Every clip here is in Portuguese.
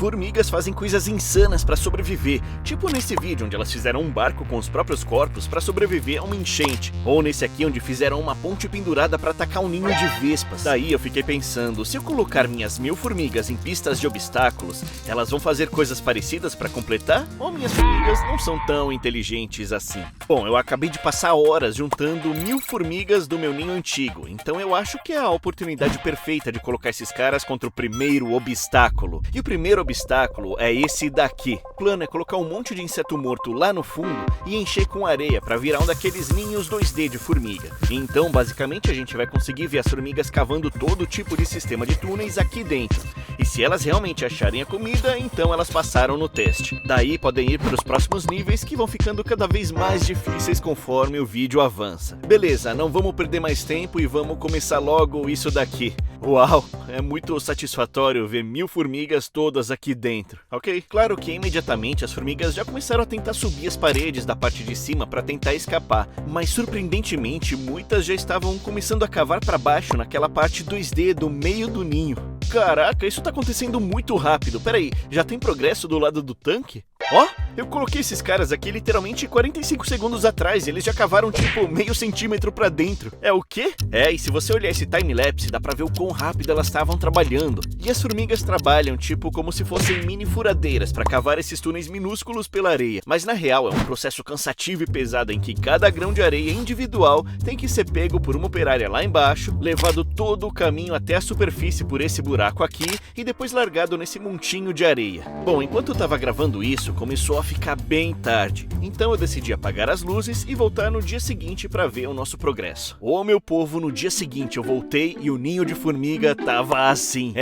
Formigas fazem coisas insanas pra sobreviver, tipo nesse vídeo onde elas fizeram um barco com os próprios corpos pra sobreviver a uma enchente, ou nesse aqui onde fizeram uma ponte pendurada pra atacar um ninho de vespas. Daí eu fiquei pensando, se eu colocar minhas 1000 formigas em pistas de obstáculos, elas vão fazer coisas parecidas pra completar? Ou minhas formigas não são tão inteligentes assim? Bom, eu acabei de passar horas juntando 1000 formigas do meu ninho antigo, então eu acho que é a oportunidade perfeita de colocar esses caras contra o primeiro obstáculo. E o primeiro obstáculo é esse daqui. O plano é colocar um monte de inseto morto lá no fundo e encher com areia para virar um daqueles ninhos 2D de formiga. Então, basicamente, a gente vai conseguir ver as formigas cavando todo tipo de sistema de túneis aqui dentro. E se elas realmente acharem a comida, então elas passaram no teste. Daí podem ir para os próximos níveis que vão ficando cada vez mais difíceis conforme o vídeo avança. Beleza, não vamos perder mais tempo e vamos começar logo isso daqui. Uau, é muito satisfatório ver 1000 formigas todas aqui dentro, ok? Claro que imediatamente as formigas já começaram a tentar subir as paredes da parte de cima para tentar escapar, mas surpreendentemente muitas já estavam começando a cavar para baixo naquela parte 2D do meio do ninho. Caraca, isso tá acontecendo muito rápido. Peraí, já tem progresso do lado do tanque? Ó, eu coloquei esses caras aqui literalmente 45 segundos atrás e eles já cavaram tipo meio centímetro pra dentro. É o quê? É, e se você olhar esse time-lapse, dá pra ver o quão rápido elas estavam trabalhando. E as formigas trabalham tipo como se fossem mini furadeiras pra cavar esses túneis minúsculos pela areia. Mas na real é um processo cansativo e pesado em que cada grão de areia individual tem que ser pego por uma operária lá embaixo, levado todo o caminho até a superfície por esse buraco aqui e depois largado nesse montinho de areia. Bom, enquanto eu tava gravando isso, começou a ficar bem tarde, então eu decidi apagar as luzes e voltar no dia seguinte para ver o nosso progresso. Ô meu povo, no dia seguinte eu voltei e o ninho de formiga tava assim.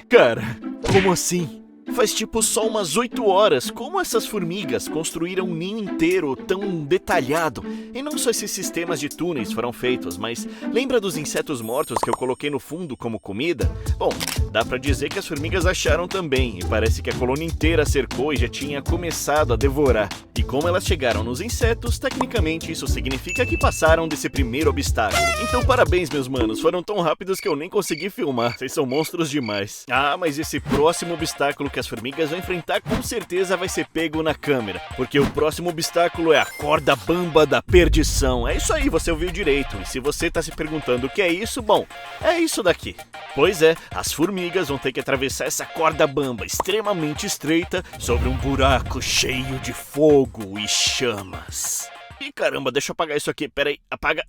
Cara, como assim? Faz tipo só umas 8 horas, como essas formigas construíram um ninho inteiro tão detalhado? E não só esses sistemas de túneis foram feitos, mas lembra dos insetos mortos que eu coloquei no fundo como comida? Bom, dá pra dizer que as formigas acharam também, e parece que a colônia inteira cercou e já tinha começado a devorar. E como elas chegaram nos insetos, tecnicamente isso significa que passaram desse primeiro obstáculo. Então parabéns meus manos, foram tão rápidos que eu nem consegui filmar, vocês são monstros demais. Ah, mas esse próximo obstáculo que as formigas vão enfrentar com certeza vai ser pego na câmera, porque o próximo obstáculo é a corda bamba da perdição. É isso aí, você ouviu direito, e se você tá se perguntando o que é isso, bom, é isso daqui. Pois é, as formigas vão ter que atravessar essa corda bamba extremamente estreita sobre um buraco cheio de fogo e chamas. Ih, caramba, deixa eu apagar isso aqui, peraí, apaga,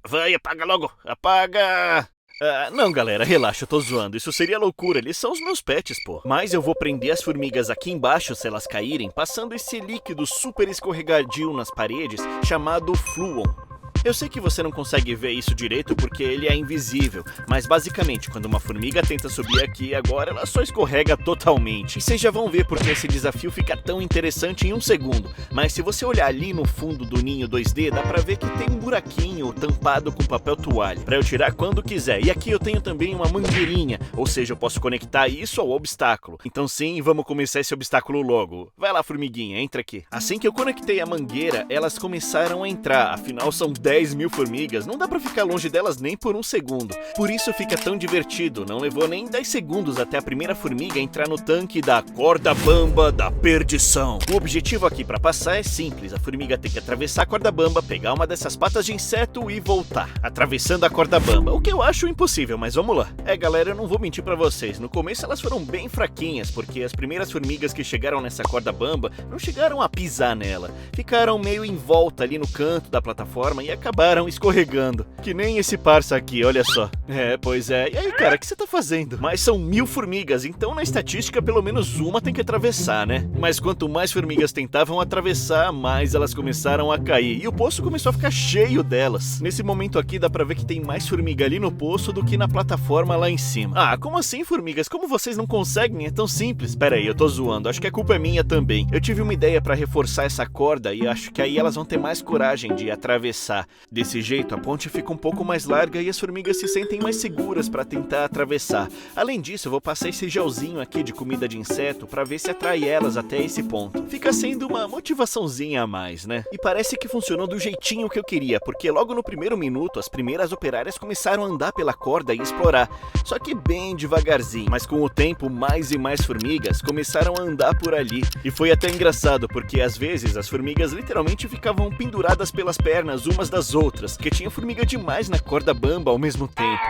vai, apaga logo, apaga! Não galera, relaxa, eu tô zoando, isso seria loucura, eles são os meus pets, pô. Mas eu vou prender as formigas aqui embaixo se elas caírem, passando esse líquido super escorregadio nas paredes, chamado Fluon. Eu sei que você não consegue ver isso direito porque ele é invisível, mas basicamente quando uma formiga tenta subir aqui agora, ela só escorrega totalmente. E vocês já vão ver porque esse desafio fica tão interessante em um segundo. Mas se você olhar ali no fundo do ninho 2D, dá pra ver que tem um buraquinho tampado com papel toalha, pra eu tirar quando quiser. E aqui eu tenho também uma mangueirinha, ou seja, eu posso conectar isso ao obstáculo. Então sim, vamos começar esse obstáculo logo. Vai lá formiguinha, entra aqui. Assim que eu conectei a mangueira, elas começaram a entrar, afinal são 10.000 formigas, não dá pra ficar longe delas nem por um segundo. Por isso fica tão divertido, não levou nem 10 segundos até a primeira formiga entrar no tanque da corda bamba da perdição. O objetivo aqui pra passar é simples, a formiga tem que atravessar a corda bamba, pegar uma dessas patas de inseto e voltar, atravessando a corda bamba, o que eu acho impossível, mas vamos lá. Galera, eu não vou mentir pra vocês, no começo elas foram bem fraquinhas, porque as primeiras formigas que chegaram nessa corda bamba não chegaram a pisar nela, ficaram meio em volta ali no canto da plataforma e acabaram escorregando. Que nem esse parça aqui, olha só. Pois é. E aí, cara, o que você tá fazendo? Mas são 1000 formigas, então na estatística pelo menos uma tem que atravessar, né? Mas quanto mais formigas tentavam atravessar, mais elas começaram a cair. E o poço começou a ficar cheio delas. Nesse momento aqui dá pra ver que tem mais formiga ali no poço do que na plataforma lá em cima. Ah, como assim, formigas? Como vocês não conseguem? É tão simples. Pera aí, eu tô zoando. Acho que a culpa é minha também. Eu tive uma ideia pra reforçar essa corda e acho que aí elas vão ter mais coragem de atravessar. Desse jeito, a ponte fica um pouco mais larga e as formigas se sentem mais seguras para tentar atravessar. Além disso, eu vou passar esse gelzinho aqui de comida de inseto para ver se atrai elas até esse ponto. Fica sendo uma motivaçãozinha a mais, né? E parece que funcionou do jeitinho que eu queria, porque logo no primeiro minuto, as primeiras operárias começaram a andar pela corda e explorar. Só que bem devagarzinho, mas com o tempo, mais e mais formigas começaram a andar por ali. E foi até engraçado, porque às vezes as formigas literalmente ficavam penduradas pelas pernas umas das outras, porque tinha formiga demais na corda bamba ao mesmo tempo.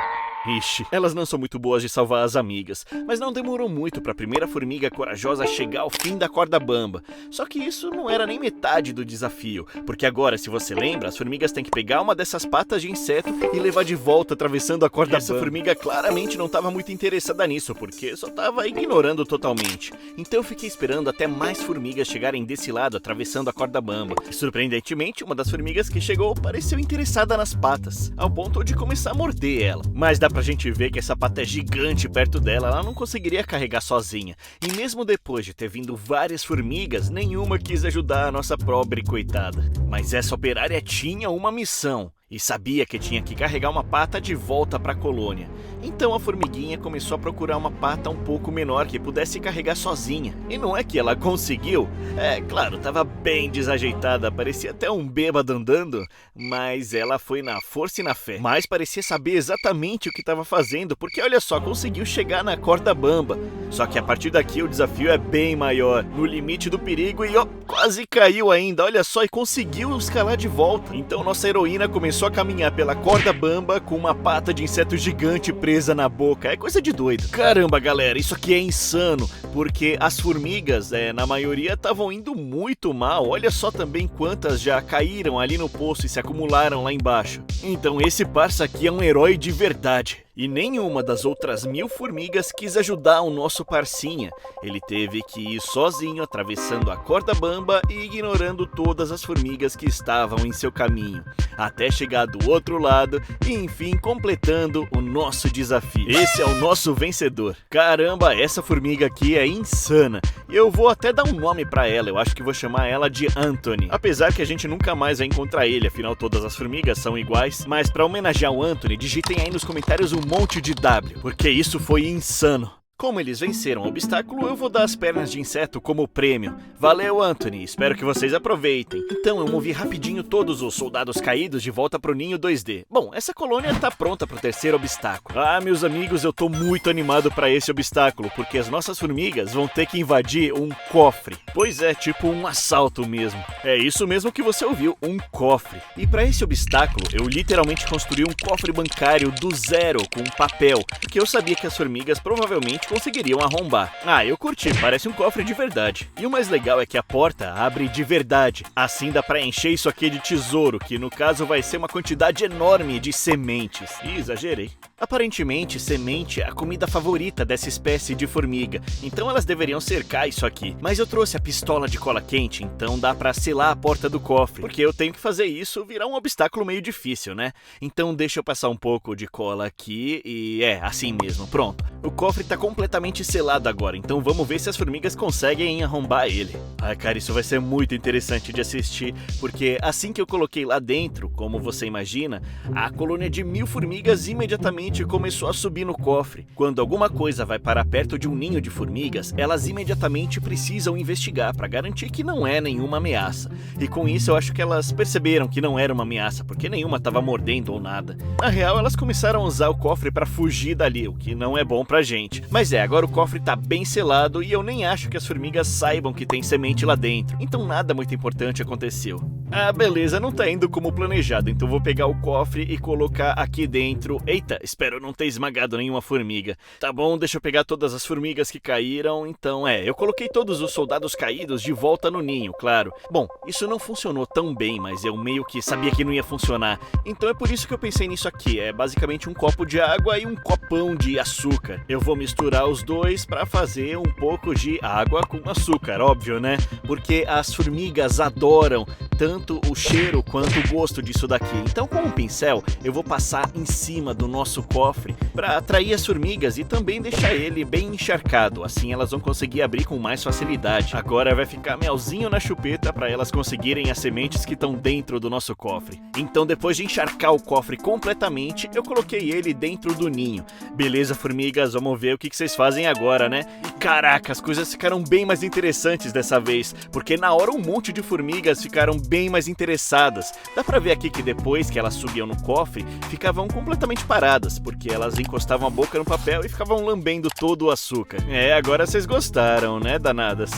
Ixi, elas não são muito boas de salvar as amigas, mas não demorou muito para a primeira formiga corajosa chegar ao fim da corda bamba. Só que isso não era nem metade do desafio, porque agora, se você lembra, as formigas têm que pegar uma dessas patas de inseto e levar de volta atravessando a corda bamba. Essa formiga claramente não estava muito interessada nisso, porque só estava ignorando totalmente. Então eu fiquei esperando até mais formigas chegarem desse lado atravessando a corda bamba. E, surpreendentemente, uma das formigas que chegou pareceu interessada nas patas, ao ponto de começar a morder ela. Mas dá pra gente ver que essa pata é gigante perto dela, ela não conseguiria carregar sozinha. E mesmo depois de ter vindo várias formigas, nenhuma quis ajudar a nossa pobre coitada. Mas essa operária tinha uma missão e sabia que tinha que carregar uma pata de volta para a colônia. Então a formiguinha começou a procurar uma pata um pouco menor que pudesse carregar sozinha. E não é que ela conseguiu. É, claro, estava bem desajeitada, parecia até um bêbado andando, mas ela foi na força e na fé. Mas parecia saber exatamente o que estava fazendo, porque olha só, conseguiu chegar na corda bamba. Só que a partir daqui o desafio é bem maior, no limite do perigo, e quase caiu ainda, olha só, e conseguiu escalar de volta. Então nossa heroína começou a caminhar pela corda bamba com uma pata de inseto gigante presa na boca. É coisa de doido. Caramba, galera, isso aqui é insano, porque as formigas, na maioria, estavam indo muito mal. Olha só também quantas já caíram ali no poço e se acumularam lá embaixo. Então esse parça aqui é um herói de verdade. E nenhuma das outras 1000 formigas quis ajudar o nosso parcinha. Ele teve que ir sozinho, atravessando a corda bamba e ignorando todas as formigas que estavam em seu caminho, até chegar do outro lado e, enfim, completando o nosso desafio. Esse é o nosso vencedor. Caramba, essa formiga aqui é insana. Eu vou até dar um nome pra ela, eu acho que vou chamar ela de Anthony. Apesar que a gente nunca mais vai encontrar ele, afinal todas as formigas são iguais. Mas pra homenagear o Anthony, digitem aí nos comentários um monte de W, porque isso foi insano. Como eles venceram o obstáculo, eu vou dar as pernas de inseto como prêmio. Valeu, Anthony, espero que vocês aproveitem. Então eu movi rapidinho todos os soldados caídos de volta pro ninho 2D. Bom, essa colônia tá pronta pro terceiro obstáculo. Ah, meus amigos, eu tô muito animado pra esse obstáculo, porque as nossas formigas vão ter que invadir um cofre. Pois é, tipo um assalto mesmo. É isso mesmo que você ouviu, um cofre. E pra esse obstáculo, eu literalmente construí um cofre bancário do zero com papel, porque eu sabia que as formigas provavelmente conseguiriam arrombar. Ah, eu curti, parece um cofre de verdade. E o mais legal é que a porta abre de verdade. Assim dá pra encher isso aqui de tesouro, que no caso vai ser uma quantidade enorme de sementes. Ih, exagerei. Aparentemente, semente é a comida favorita dessa espécie de formiga, então elas deveriam cercar isso aqui. Mas eu trouxe a pistola de cola quente, então dá pra selar a porta do cofre, porque eu tenho que fazer isso virar um obstáculo meio difícil, né? Então deixa eu passar um pouco de cola aqui e assim mesmo, pronto. O cofre tá completamente selado agora, então vamos ver se as formigas conseguem arrombar ele. Ai, cara, isso vai ser muito interessante de assistir, porque assim que eu coloquei lá dentro, como você imagina, a colônia de 1000 formigas imediatamente começou a subir no cofre. Quando alguma coisa vai parar perto de um ninho de formigas, elas imediatamente precisam investigar para garantir que não é nenhuma ameaça. E com isso eu acho que elas perceberam que não era uma ameaça, porque nenhuma estava mordendo ou nada. Na real, elas começaram a usar o cofre para fugir dali, o que não é bom pra gente. Mas agora o cofre tá bem selado e eu nem acho que as formigas saibam que tem semente lá dentro. Então nada muito importante aconteceu. Ah, beleza, não tá indo como planejado, então vou pegar o cofre e colocar aqui dentro. Eita, espero não ter esmagado nenhuma formiga. Tá bom, deixa eu pegar todas as formigas que caíram. Então eu coloquei todos os soldados caídos de volta no ninho, claro. Bom, isso não funcionou tão bem, mas eu meio que sabia que não ia funcionar. Então é por isso que eu pensei nisso aqui. É basicamente um copo de água e um copão de açúcar. Eu vou misturar os dois pra fazer um pouco de água com açúcar, óbvio, né? Porque as formigas adoram tanto o cheiro quanto o gosto disso daqui. Então com um pincel eu vou passar em cima do nosso cofre para atrair as formigas e também deixar ele bem encharcado, assim elas vão conseguir abrir com mais facilidade. Agora vai ficar melzinho na chupeta para elas conseguirem as sementes que estão dentro do nosso cofre. Então depois de encharcar o cofre completamente, eu coloquei ele dentro do ninho. Beleza, formigas, vamos ver o que vocês fazem agora, né? E caraca, as coisas ficaram bem mais interessantes dessa vez, porque na hora um monte de formigas ficaram bem mais interessadas. Dá pra ver aqui que depois que elas subiam no cofre, ficavam completamente paradas, porque elas encostavam a boca no papel e ficavam lambendo todo o açúcar. Agora vocês gostaram, né, danadas?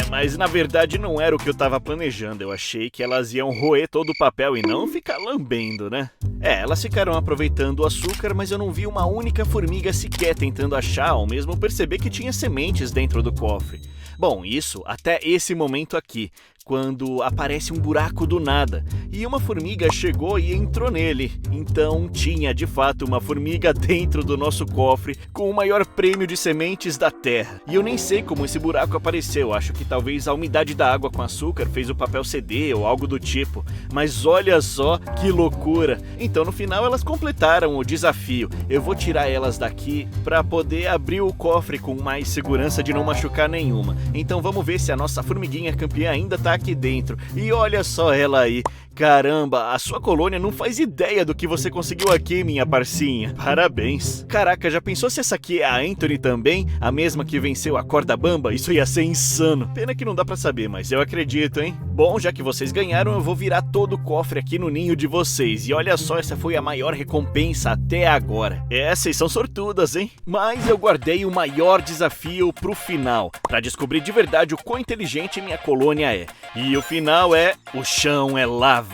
Mas na verdade não era o que eu tava planejando. Eu achei que elas iam roer todo o papel e não ficar lambendo, né? Elas ficaram aproveitando o açúcar, mas eu não vi uma única formiga sequer tentando achar ou mesmo perceber que tinha sementes dentro do cofre. Bom, isso até esse momento aqui, quando aparece um buraco do nada e uma formiga chegou e entrou nele. Então tinha de fato uma formiga dentro do nosso cofre com o maior prêmio de sementes da terra. E eu nem sei como esse buraco apareceu, acho que talvez a umidade da água com açúcar fez o papel ceder ou algo do tipo. Mas olha só que loucura! Então no final elas completaram o desafio. Eu vou tirar elas daqui para poder abrir o cofre com mais segurança de não machucar nenhuma. Então vamos ver se a nossa formiguinha campeã ainda tá aqui dentro. E olha só ela aí. Caramba, a sua colônia não faz ideia do que você conseguiu aqui, minha parcinha. Parabéns. Caraca, já pensou se essa aqui é a Anthony também? A mesma que venceu a corda bamba? Isso ia ser insano. Pena que não dá pra saber, mas eu acredito, hein? Bom, já que vocês ganharam, eu vou virar todo o cofre aqui no ninho de vocês. E olha só, essa foi a maior recompensa até agora. Vocês são sortudas, hein? Mas eu guardei o maior desafio pro final, pra descobrir de verdade o quão inteligente minha colônia é. E o final é: o chão é lava.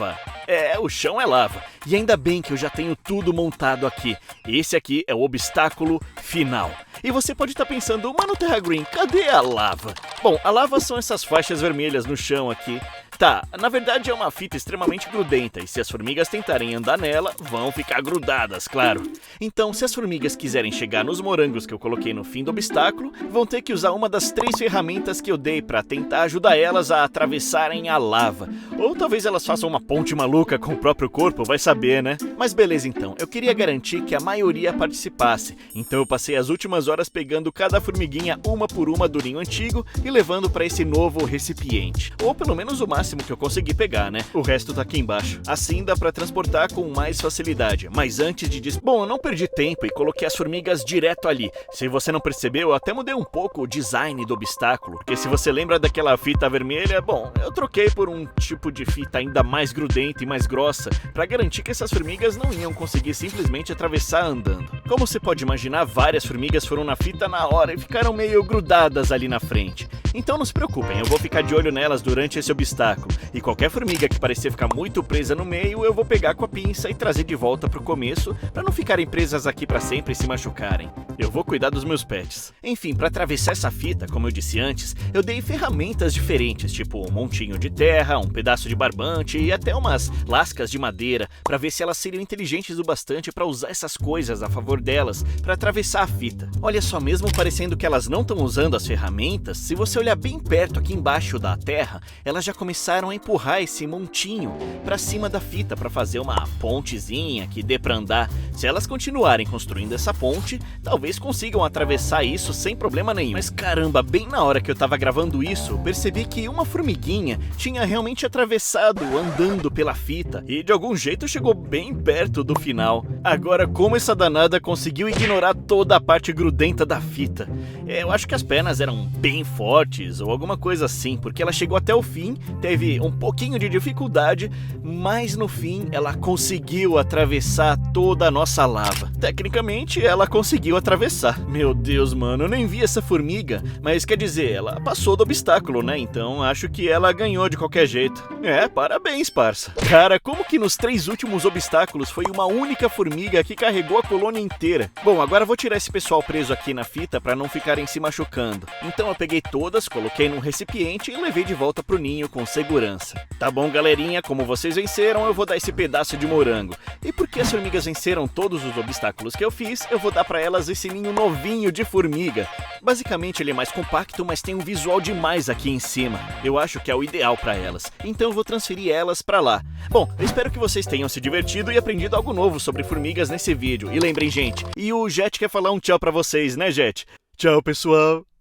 O chão é lava. E ainda bem que eu já tenho tudo montado aqui. Esse aqui é o obstáculo final. E você pode estar pensando, mano, Terra Green, cadê a lava? Bom, a lava são essas faixas vermelhas no chão aqui. Tá, na verdade é uma fita extremamente grudenta e se as formigas tentarem andar nela, vão ficar grudadas, claro. Então, se as formigas quiserem chegar nos morangos que eu coloquei no fim do obstáculo, vão ter que usar uma das 3 ferramentas que eu dei pra tentar ajudar elas a atravessarem a lava. Ou talvez elas façam uma ponte maluca com o próprio corpo, vai saber, né? Mas beleza então, eu queria garantir que a maioria participasse, então eu passei as últimas horas pegando cada formiguinha uma por uma do ninho antigo e levando pra esse novo recipiente. Ou pelo menos o máximo que eu consegui pegar, né? O resto tá aqui embaixo. Assim dá pra transportar com mais facilidade. Mas antes de Bom, eu não perdi tempo e coloquei as formigas direto ali. Se você não percebeu, eu até mudei um pouco o design do obstáculo. Porque se você lembra daquela fita vermelha, bom, eu troquei por um tipo de fita ainda mais grudenta e mais grossa, pra garantir que essas formigas não iam conseguir simplesmente atravessar andando. Como você pode imaginar, várias formigas foram na fita na hora e ficaram meio grudadas ali na frente. Então não se preocupem, eu vou ficar de olho nelas durante esse obstáculo. E qualquer formiga que parecer ficar muito presa no meio, eu vou pegar com a pinça e trazer de volta pro começo, pra não ficarem presas aqui pra sempre e se machucarem. Eu vou cuidar dos meus pets. Enfim, pra atravessar essa fita, como eu disse antes, eu dei ferramentas diferentes, tipo um montinho de terra, um pedaço de barbante e até umas lascas de madeira, pra ver se elas seriam inteligentes o bastante pra usar essas coisas a favor delas, pra atravessar a fita. Olha só, mesmo parecendo que elas não estão usando as ferramentas, se você olhar bem perto aqui embaixo da terra, elas já começaram a empurrar esse montinho pra cima da fita pra fazer uma pontezinha que dê pra andar. Se elas continuarem construindo essa ponte, talvez consigam atravessar isso sem problema nenhum. Mas caramba, bem na hora que eu tava gravando isso, eu percebi que uma formiguinha tinha realmente atravessado andando pela fita e de algum jeito chegou bem perto do final. Agora, como essa danada conseguiu ignorar toda a parte grudenta da fita? Eu acho que as pernas eram bem fortes ou alguma coisa assim, porque ela chegou até o fim, teve um pouquinho de dificuldade, mas no fim ela conseguiu atravessar toda a nossa lava. Tecnicamente ela conseguiu atravessar. Meu Deus, mano, eu nem vi essa formiga, mas quer dizer, ela passou do obstáculo, né? Então acho que ela ganhou de qualquer jeito. Parabéns, parça. Cara, como que nos 3 últimos obstáculos foi uma única formiga que carregou a colônia inteira? Bom, agora eu vou tirar esse pessoal preso aqui na fita pra não ficarem se machucando. Então eu peguei todas, coloquei num recipiente e levei de volta pro ninho com segurança. segurança. Tá bom, galerinha, como vocês venceram, eu vou dar esse pedaço de morango. E porque as formigas venceram todos os obstáculos que eu fiz, eu vou dar pra elas esse ninho novinho de formiga. Basicamente ele é mais compacto, mas tem um visual demais aqui em cima. Eu acho que é o ideal pra elas, então eu vou transferir elas pra lá. Bom, eu espero que vocês tenham se divertido e aprendido algo novo sobre formigas nesse vídeo. E lembrem, gente, e o Jet quer falar um tchau pra vocês, né, Jet? Tchau, pessoal!